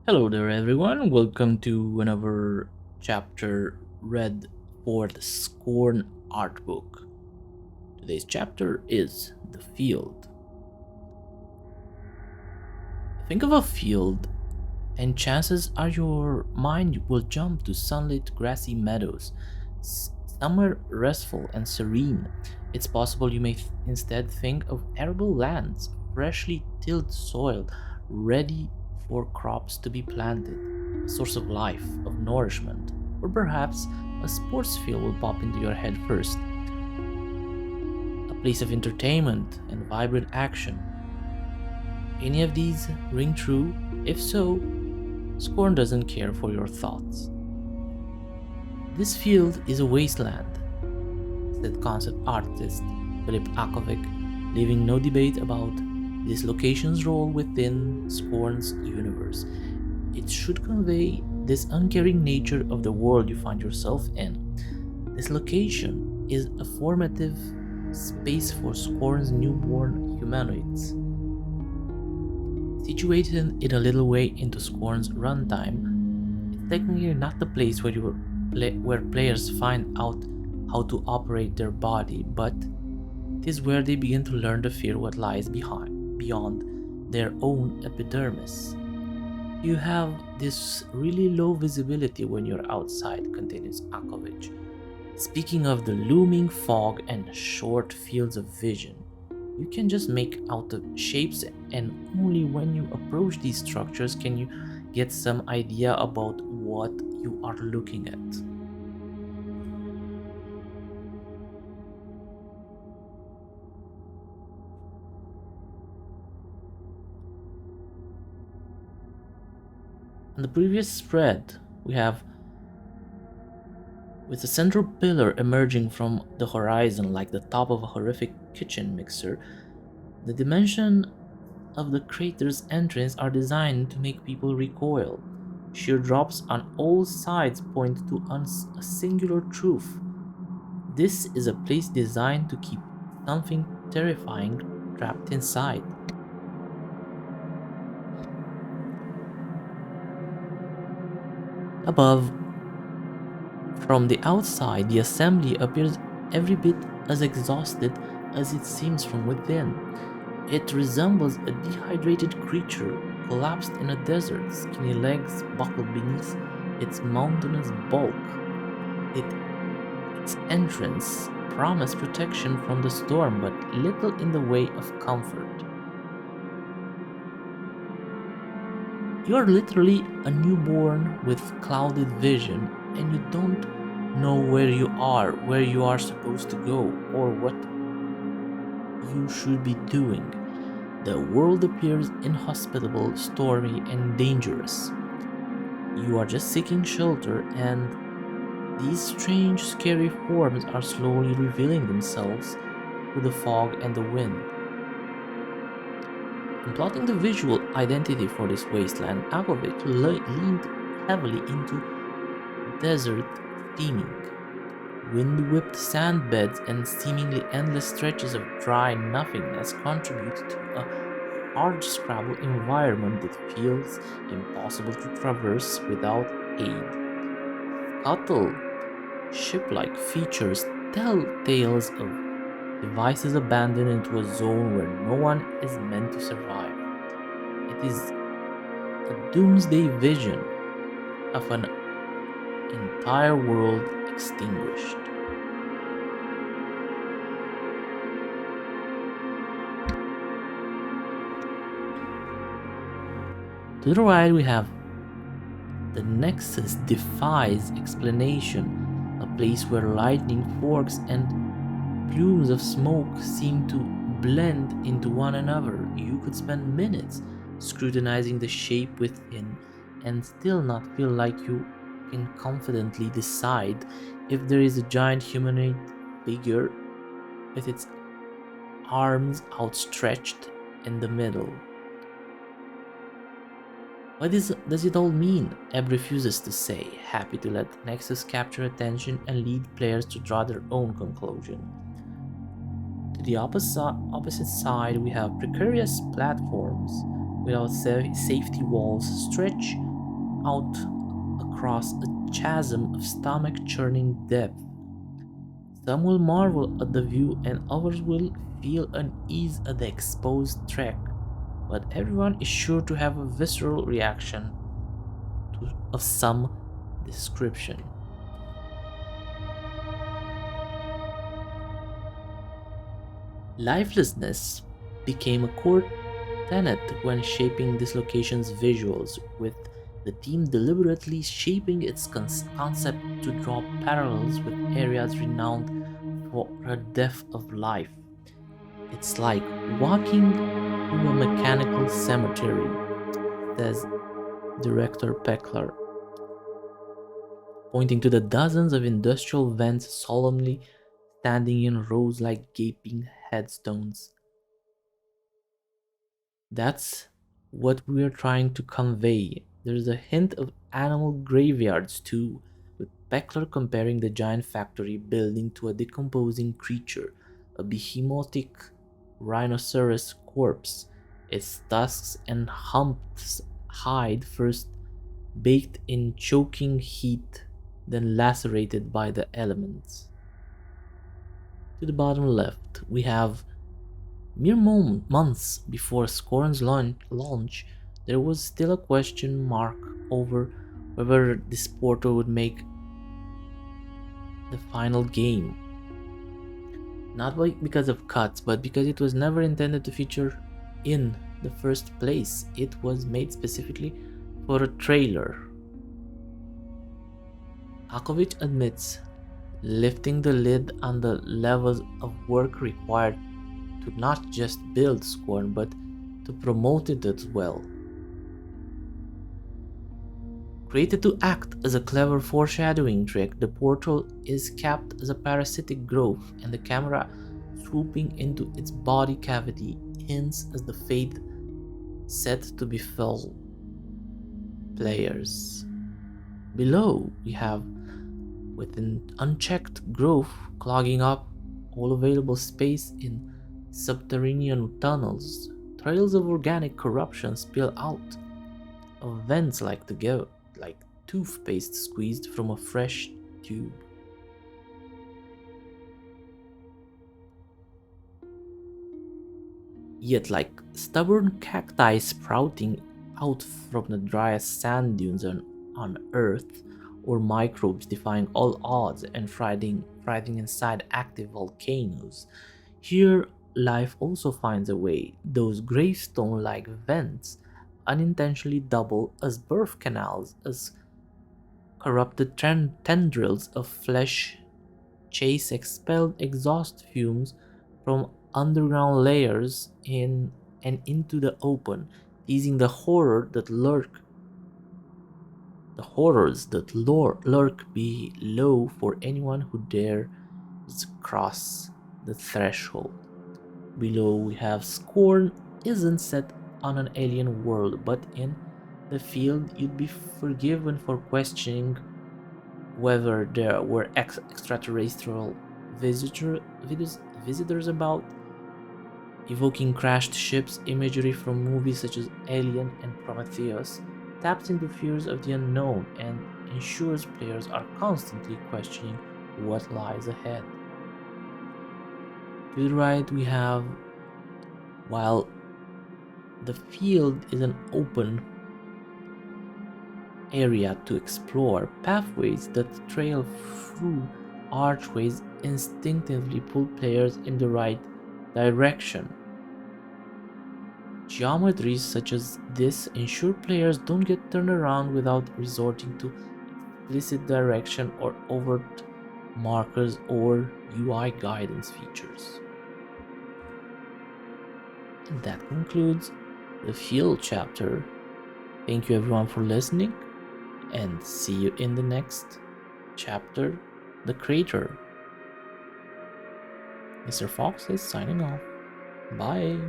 Hello there, everyone. Welcome to another chapter read for the Scorn Artbook. Today's chapter is The Field. Think of a field, and chances are your mind will jump to sunlit grassy meadows, somewhere restful and serene. It's possible you may instead think of arable lands, freshly tilled soil, ready for crops to be planted, a source of life, of nourishment, or perhaps a sports field will pop into your head first, a place of entertainment and vibrant action. Any of these ring true? If so, Scorn doesn't care for your thoughts. This field is a wasteland, said concept artist Philip Akovic, leaving no debate about this location's role within Scorn's universe. It should convey this uncaring nature of the world you find yourself in. This location is a formative space for Scorn's newborn humanoids. Situated in a little way into Scorn's runtime, it's technically not the place where players find out how to operate their body, but it is where they begin to learn to fear what lies beyond their own epidermis. You have this really low visibility when you're outside, continues Akovic. Speaking of the looming fog and short fields of vision, you can just make out the shapes, and only when you approach these structures can you get some idea about what you are looking at. On the previous spread, we have with a central pillar emerging from the horizon like the top of a horrific kitchen mixer. The dimension of the crater's entrance are designed to make people recoil. Sheer drops on all sides point to a singular truth. This is a place designed to keep something terrifying trapped inside. Above, from the outside, the assembly appears every bit as exhausted as it seems from within. It resembles a dehydrated creature collapsed in a desert, skinny legs buckled beneath its mountainous bulk. Its entrance promised protection from the storm, but little in the way of comfort. You are literally a newborn with clouded vision, and you don't know where you are supposed to go, or what you should be doing. The world appears inhospitable, stormy, and dangerous. You are just seeking shelter, and these strange, scary forms are slowly revealing themselves through the fog and the wind. In plotting the visual identity for this wasteland, Agovic leaned heavily into desert theming. Wind-whipped sand beds and seemingly endless stretches of dry nothingness contribute to a hard-scrabble environment that feels impossible to traverse without aid. Scuttle ship-like features tell tales of devices abandoned into a zone where no one is meant to survive. It is a doomsday vision of an entire world extinguished. To the right, we have the Nexus defies explanation, a place where lightning forks and plumes of smoke seem to blend into one another. You could spend minutes scrutinizing the shape within and still not feel like you can confidently decide if there is a giant humanoid figure with its arms outstretched in the middle. What does it all mean? Ebb refuses to say, happy to let Nexus capture attention and lead players to draw their own conclusion. To the opposite side, we have precarious platforms without safety walls stretch out across a chasm of stomach-churning depth. Some will marvel at the view and others will feel unease at the exposed track, but everyone is sure to have a visceral reaction of some description. Lifelessness became a core tenet when shaping this location's visuals, with the team deliberately shaping its concept to draw parallels with areas renowned for a depth of life. It's like walking through a mechanical cemetery, says director Peckler, pointing to the dozens of industrial vents solemnly standing in rows like gaping headstones. That's what we're trying to convey. There's a hint of animal graveyards too, with Peckler comparing the giant factory building to a decomposing creature, a behemotic rhinoceros corpse, its tusks and humped hide first baked in choking heat, then lacerated by the elements. To the bottom left, we have mere months before Scorn's launch, there was still a question mark over whether this portal would make the final game. Not because of cuts, but because it was never intended to feature in the first place. It was made specifically for a trailer. Akovich admits lifting the lid on the levels of work required to not just build Scorn, but to promote it as well. Created to act as a clever foreshadowing trick, the portal is capped as a parasitic growth, and the camera swooping into its body cavity hints as the fate set to befall players. Below, we have, with an unchecked growth clogging up all available space in subterranean tunnels, trails of organic corruption spill out of vents like toothpaste squeezed from a fresh tube. Yet like stubborn cacti sprouting out from the driest sand dunes on Earth, or microbes defying all odds and thriving inside active volcanoes, here life also finds a way. Those gravestone-like vents unintentionally double as birth canals, as corrupted tendrils of flesh chase expelled exhaust fumes from underground layers in and into the open, teasing the horrors that lurk below for anyone who dares cross the threshold. Below we have Scorn isn't set on an alien world, but in the field you'd be forgiven for questioning whether there were extraterrestrial visitors about, evoking crashed ships imagery from movies such as Alien and Prometheus, taps into fears of the unknown and ensures players are constantly questioning what lies ahead. To the right we have, while the field is an open area to explore, pathways that trail through archways instinctively pull players in the right direction. Geometries such as this ensure players don't get turned around without resorting to explicit direction or overt markers or UI guidance features. And that concludes the field chapter. Thank you everyone for listening, and see you in the next chapter, The Crater. Mr. Fox is signing off. Bye.